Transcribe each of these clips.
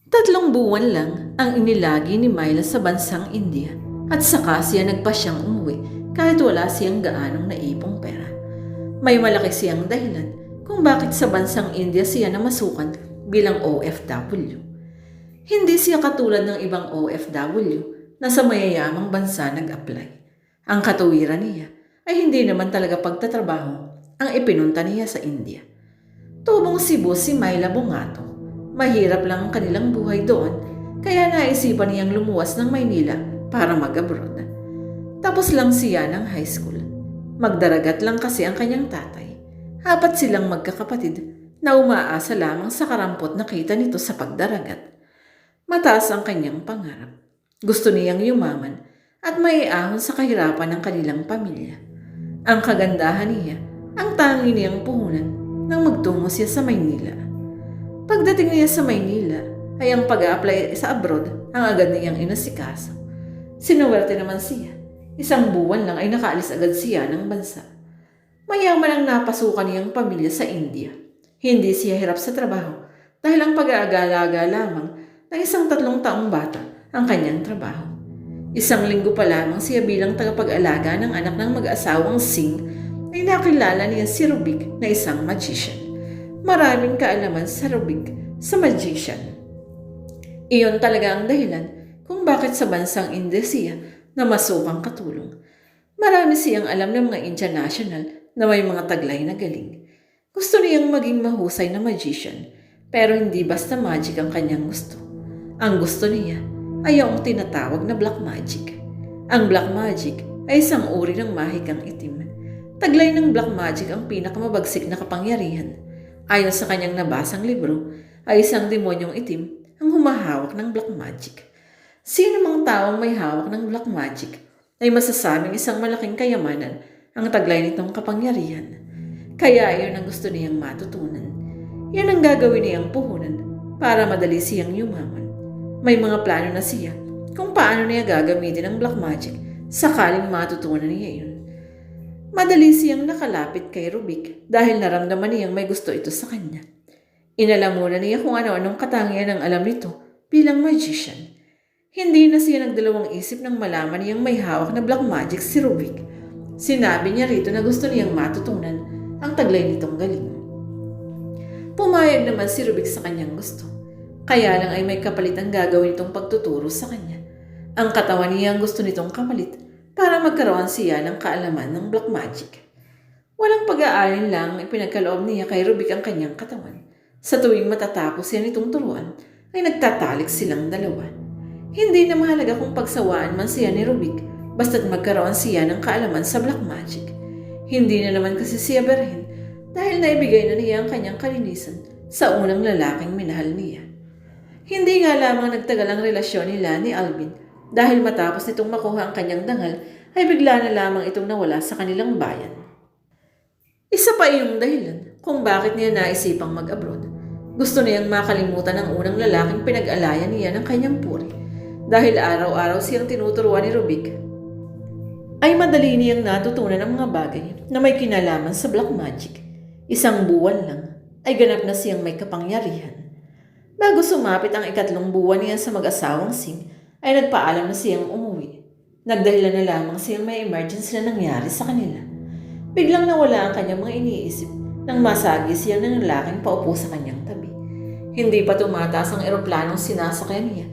3 buwan lang ang inilagi ni Myla sa bansang India at saka siya nagpasyang umuwi kahit wala siyang gaanong naipong pera. May malaki siyang dahilan kung bakit sa bansang India siya namasukan bilang OFW. Hindi siya katulad ng ibang OFW na sa mayayamang bansa nag-apply. Ang katuwiran niya ay hindi naman talaga pagtatrabaho ang ipinunta niya sa India. Tubong Cebu si Myla Bungato. Mahirap lang ang kanilang buhay doon, kaya naisipan niyang lumuwas ng Maynila para mag-abroad. Tapos lang siya ng high school. Magdaragat lang kasi ang kanyang tatay. 4 silang magkakapatid na umaasa lamang sa karampot na kita nito sa pagdaragat. Mataas ang kanyang pangarap. Gusto niyang yumaman at maiahon sa kahirapan ng kanilang pamilya. Ang kagandahan niya, ang tangi niyang puhunan nang magtungo siya sa Maynila. Pagdating niya sa Maynila, ay ang pag-a-apply sa abroad ang agad niyang inasikaso. Sinuwerte naman siya. 1 buwan lang ay nakaalis agad siya ng bansa. Mayaman ang napasukan niyang pamilya sa India. Hindi siya hirap sa trabaho dahil ang pag-aagalaga lamang ng 3 taong bata ang kanyang trabaho. 1 linggo pa lamang siya bilang tagapag-alaga ng anak ng mag-asawang Singh ay nakilala niya si Rubik na isang magician. Maraming kaalaman sa Rubik sa magician. Iyon talaga ang dahilan kung bakit sa bansang India siya namasukang katulong. Marami siyang alam ng mga international na may mga taglay na galing. Gusto niyang maging mahusay na magician, pero hindi basta magic ang kanyang gusto. Ang gusto niya ay ang tinatawag na black magic. Ang black magic ay isang uri ng mahikang itim. Taglay ng black magic ang pinakamabagsik na kapangyarihan. Ayon sa kanyang nabasang libro, ay isang demonyong itim ang humahawak ng black magic. Sino mang taong may hawak ng black magic ay masasabing isang malaking kayamanan ang taglay nitong kapangyarihan. Kaya iyon ang gusto niyang matutunan. Yan ang gagawin niyang puhunan para madali siyang yumaman. May mga plano na siya kung paano niya gagamitin ang black magic sakaling matutunan niya yun. Madali siyang nakalapit kay Rubik dahil naramdaman niyang may gusto ito sa kanya. Inalamunan niya kung ano-anong katangian ang alam nito bilang magician. Hindi na siya nagdalawang isip nang malaman niyang may hawak na black magic si Rubik. Sinabi niya rito na gusto niyang matutunan ang taglay nitong galing. Pumayag naman si Rubik sa kanyang gusto. Kaya lang ay may kapalit ang gagawin itong pagtuturo sa kanya. Ang katawan niya ang gusto nitong kapalit para magkaroon siya ng kaalaman ng black magic. Walang pag-aalin lang ipinagkaloob niya kay Rubik ang kanyang katawan. Sa tuwing matatapos siya nitong turuan, ay nagtatalik silang dalawa. Hindi na mahalaga kung pagsawaan man siya ni Rubik, basta't magkaroon siya ng kaalaman sa black magic. Hindi na naman kasi siya berhen dahil naibigay na niya ang kanyang kalinisan sa unang lalaking minahal niya. Hindi nga lamang nagtagal ang relasyon nila ni Alvin dahil matapos nitong makuha ang kanyang dangal ay bigla na lamang itong nawala sa kanilang bayan. Isa pa iyong dahilan kung bakit niya naisipang mag-abroad. Gusto niyang makalimutan ang unang lalaking pinag-alayan niya ng kanyang puri. Dahil araw-araw siyang tinuturuan ni Rubik, ay madali niyang natutunan ang mga bagay na may kinalaman sa black magic. 1 buwan lang ay ganap na siyang may kapangyarihan. Bago sumapit ang 3 buwan niya sa mag-asawang Singh, ay nagpaalam na siyang umuwi. Nagdahilan na lamang siyang may emergency na nangyari sa kanila. Biglang nawala ang kanyang mga iniisip nang masagi siya ng lalaking paupo sa kanyang tabi. Hindi pa tumataas ang eroplanong sinasakyan niya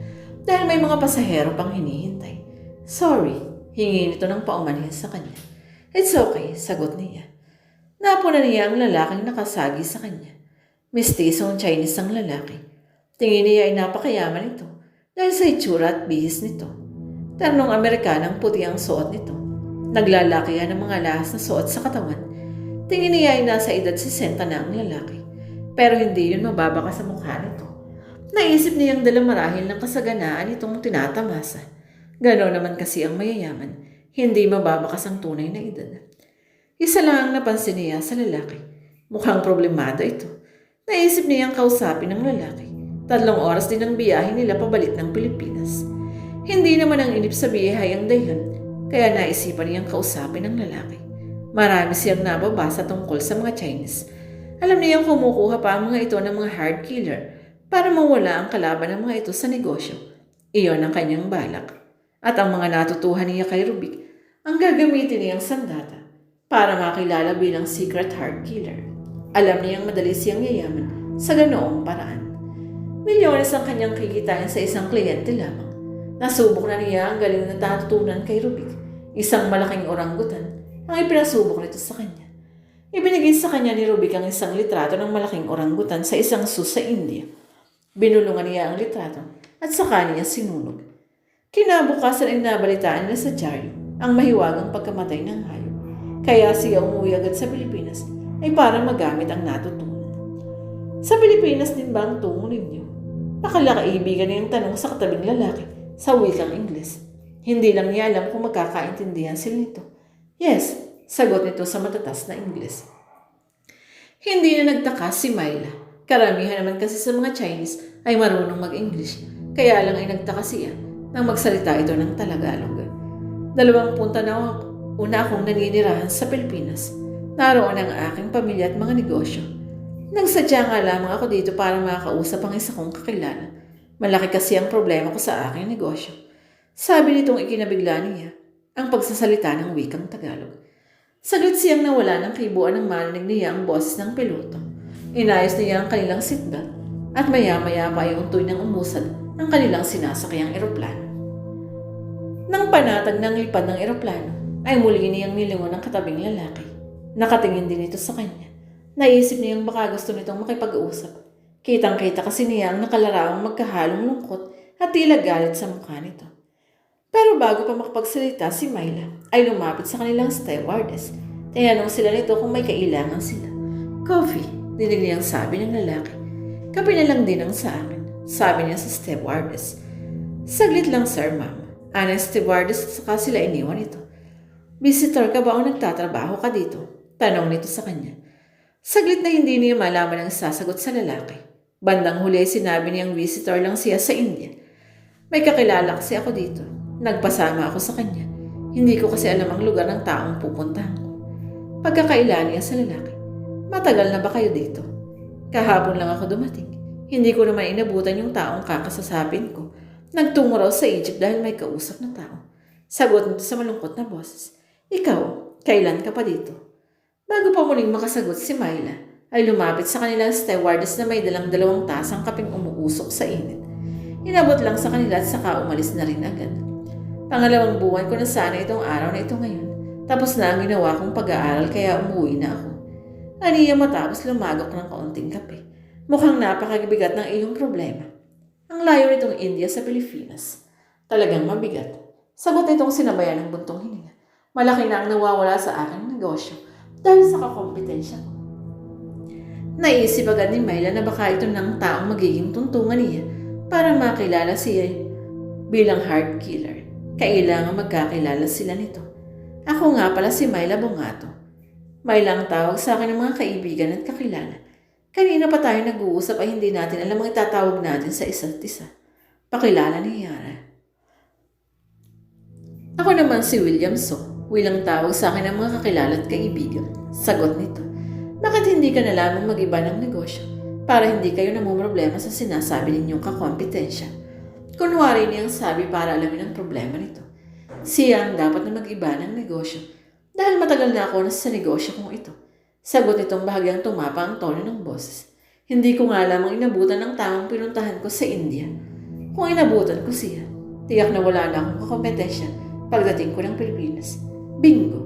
dahil may mga pasahero pang hinihintay. Sorry, hingi nito ng paumanhin sa kanya. It's okay, sagot niya. Napuna niya ang lalaking nakasagi sa kanya. Mistisong Chinese ang lalaki. Tingin niya ay napakayaman ito dahil sa itsura at bihis nito. Ternong Amerikanang puti ang suot nito. Naglalakihan ng mga lahas na suot sa katawan. Tingin niya ay nasa edad 60 na ang lalaki. Pero hindi yun mababaka sa mukha nito. Naisip niyang dala marahil ng kasaganaan itong tinatamasa. Gano'n naman kasi ang mayayaman. Hindi mababakas ang tunay na edad. Isa lang ang napansin niya sa lalaki. Mukhang problemado ito. Naisip niyang kausapin ng lalaki. 3 oras din ang biyahe nila pabalik ng Pilipinas. Hindi naman ang inip sa biyahe ang dahilan, kaya naisipan niyang kausapin ng lalaki. Marami siyang nababasa tungkol sa mga Chinese. Alam niyang kumukuha pa ang mga ito ng mga hard killer para mawala ang kalaban ng mga ito sa negosyo. Iyon ang kanyang balak. At ang mga natutuhan niya kay Rubik ang gagamitin niyang sandata para makilala bilang secret heart killer. Alam niyang madali siyang yayaman sa ganoong paraan. Milyones ang kanyang kikitain sa isang kliyente lamang. Nasubok na niya ang galing na natutunan kay Rubik. Isang malaking orangutan ang ipinasubok nito sa kanya. Ibinigay sa kanya ni Rubik ang isang litrato ng malaking orangutan sa isang zoo sa India. Binulungan niya ang litrato at saka niya sinunog. Kinabukasan ay nabalitaan na sa dyaryo ang mahiwagang pagkamatay ng hayop. Kaya siya umuwi agad sa Pilipinas ay para magamit ang natutunan. Sa Pilipinas din ba ang tungo ninyo? Pakalakaibigan niyang tanong sa katabing lalaki sa wikang Ingles. Hindi lang niya alam kung magkakaintindihan sila nito. Yes, sagot nito sa matatas na Ingles. Hindi na nagtaka si Myla. Karamihan naman kasi sa mga Chinese ay marunong mag-English. Kaya lang ay nagtaka siya nang magsalita ito ng Tagalog. 20 na una akong naninirahan sa Pilipinas. Naroon ang aking pamilya at mga negosyo. Nagsadya nga lamang ako dito para makausap ang isa kong kakilala. Malaki kasi ang problema ko sa aking negosyo. Sabi nitong ikinabigla niya ang pagsasalita ng wikang Tagalog. Saglit siyang nawala ng kibuan ng marinig niya ang boses ng piloto. Inayos niya ang kanilang seatbelt at maya-maya pa ay untoy ng umusad ang kanilang sinasakyang eroplano. Nang panatag ng lipad ng eroplano, ay muli niyang nilingon ang katabing lalaki. Nakatingin din ito sa kanya. Naisip niyang baka gusto nitong makipag-uusap. Kitang-kita kasi niya ang nakalarawang magkahalong lungkot at tila galit sa mukha nito. Pero bago pa makapagsalita si Myla, ay lumapit sa kanilang stewardess. Tinanong sila nito kung may kailangan sila. Coffee, dinig niyang sabi ng lalaki. Kape na lang din ang sa akin, sabi niya sa stewardess. Saglit lang sir, ma'am. Ang stewardess at saka sila iniwan ito. Visitor ka ba o nagtatrabaho ka dito? Tanong nito sa kanya. Saglit na hindi niya malaman ang sasagot sa lalaki. Bandang huli sinabi niyang visitor lang siya sa India. May kakilala kasi ako dito. Nagpasama ako sa kanya. Hindi ko kasi alam ang lugar ng taong pupuntahan ko. Pagkakaila niya sa lalaki. Matagal na ba kayo dito? Kahapon lang ako dumating. Hindi ko naman inabutan yung taong kakasasapin ko. Nagtungo raw sa Egypt dahil may kausap na tao. Sagot nito sa malungkot na boses. Ikaw, kailan ka pa dito? Bago pa muling makasagot si Myla, ay lumapit sa kanilang stewardess na may dalang 2 tasang kapeng umuusok sa init. Inabot lang sa kanila at saka umalis na rin agad. Pangalawang buwan ko na sana itong araw na ito ngayon. Tapos na ang ginawa kong pag-aaral kaya umuwi na ako. Aniya matapos lumagok ng kaunting kape. Mukhang napakabigat ng iyong problema. Ang layo nitong India sa Pilipinas. Talagang mabigat. Sagot nitong sinabayan ng buntong hininga. Malaki na ang nawawala sa aking negosyo dahil sa kakompetensya ko. Naisip agad ni Myla na baka ito ng taong magiging tuntungan niya para makilala siya bilang heart killer. Kailangan magkakilala sila nito. Ako nga pala si Myla Bongato. Myla ang tawag sa akin ng mga kaibigan at kakilala. Kanina pa tayo nag-uusap ay hindi natin alam ang itatawag natin sa isa't isa. Pakilala ni Yara. Ako naman si William So. Will ang tawag sa akin ng mga kakilala at kaibigan. Sagot nito. Bakit hindi ka na lamang mag-iba ng negosyo para hindi kayo namumroblema sa sinasabi ninyong kakompetensya? Kunwari niyang sabi para alamin ang problema nito. Siya ang dapat na mag-iba ng negosyo dahil matagal na ako nasa negosyo kong ito. Sagot nitong bahagyang tumapa ang tono ng boses. Hindi ko nga lamang inabutan ng taong pinuntahan ko sa India. Kung inabutan ko siya, tiyak na wala na akong kakompetensya pagdating ko ng Pilipinas. Bingo!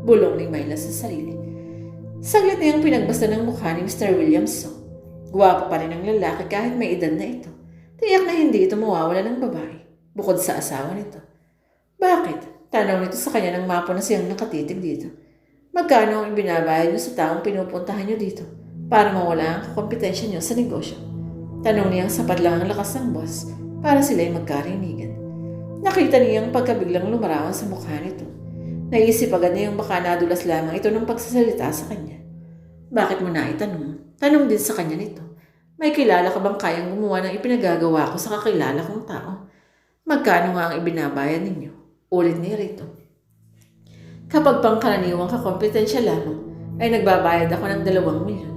Bulong ni Myla sa sarili. Saglit niyang pinagbasta ng mukha ni Mr. Williamson. Guwapo pa rin ang lalaki kahit may edad na ito. Tiyak na hindi ito mawawala ng babae, bukod sa asawa nito. Bakit? Tanong nito sa kanya ng mapo na siyang nakatitig dito. Magkano ang ibinabayad niyo sa taong pinupuntahan niyo dito para mawala ang kakompetensya niyo sa negosyo? Tanong niyang sapat lang ang lakas ng boss para sila'y magkarinigan. Nakita niyang pagkabiglang lumarawan sa mukha nito. Naisip agad niyang baka nadulas lamang ito ng pagsasalita sa kanya. Bakit mo na itanong? Tanong din sa kanya nito. May kilala ka bang kayang gumawa ng ipinagagawa ko sa kakilala kong tao? Magkano nga ang ibinabayad ninyo? Ulit ni Rito. Kapag pangkaraniwang kakompetensya lamang, ay nagbabayad ako ng 2 milyon.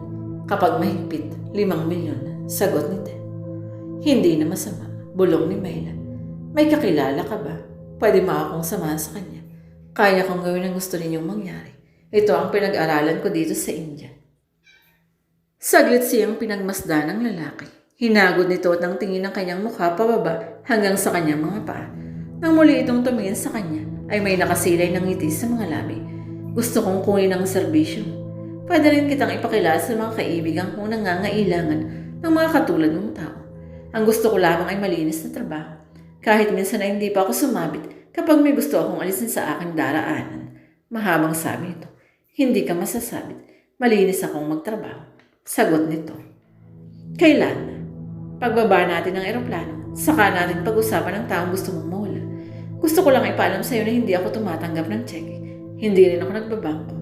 Kapag mahigpit, 5 milyon. Sagot nito. Hindi na masama, bulong ni Myla. May kakilala ka ba? Pwede mo akong samahan sa kanya. Kaya kong gawin ang gusto ninyong mangyari. Ito ang pinag-aralan ko dito sa India. Saglit siyang pinagmasdan ng lalaki. Hinagod nito at ang tingin ng kanyang mukha pababa hanggang sa kanyang mga paa. Nang muli itong tumingin sa kanya, ay may nakasilay ng ngiti sa mga labi. Gusto kong kunin ang serbisyo. Pwede rin kitang ipakilala sa mga kaibigan kong nangangailangan ng mga katulad mong tao. Ang gusto ko lamang ay malinis na trabaho. Kahit minsan ay hindi pa ako sumabit kapag may gusto akong alisin sa aking daraanan. Mahabang sabi nito, hindi ka masasabit. Malinis akong magtrabaho. Sagot nito. Kailan? Pagbaba natin ng eroplano, saka natin pag-usapan ng taong gusto mong mawala. Gusto ko lang ipaalam sa iyo na hindi ako tumatanggap ng cheque. Hindi rin ako nagbabangko.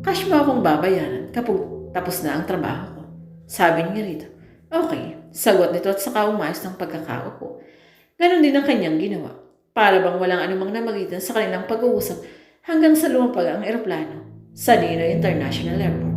Cash mo akong babayaran kapag tapos na ang trabaho ko. Sabi niya rito. Okay, sagot nito at saka umayos ng pagkakaupo. Ganon din ang kanyang ginawa. Para bang walang anumang namagitan sa kanilang pag-uusap hanggang sa lumapag ang eroplano sa Ninoy International Airport.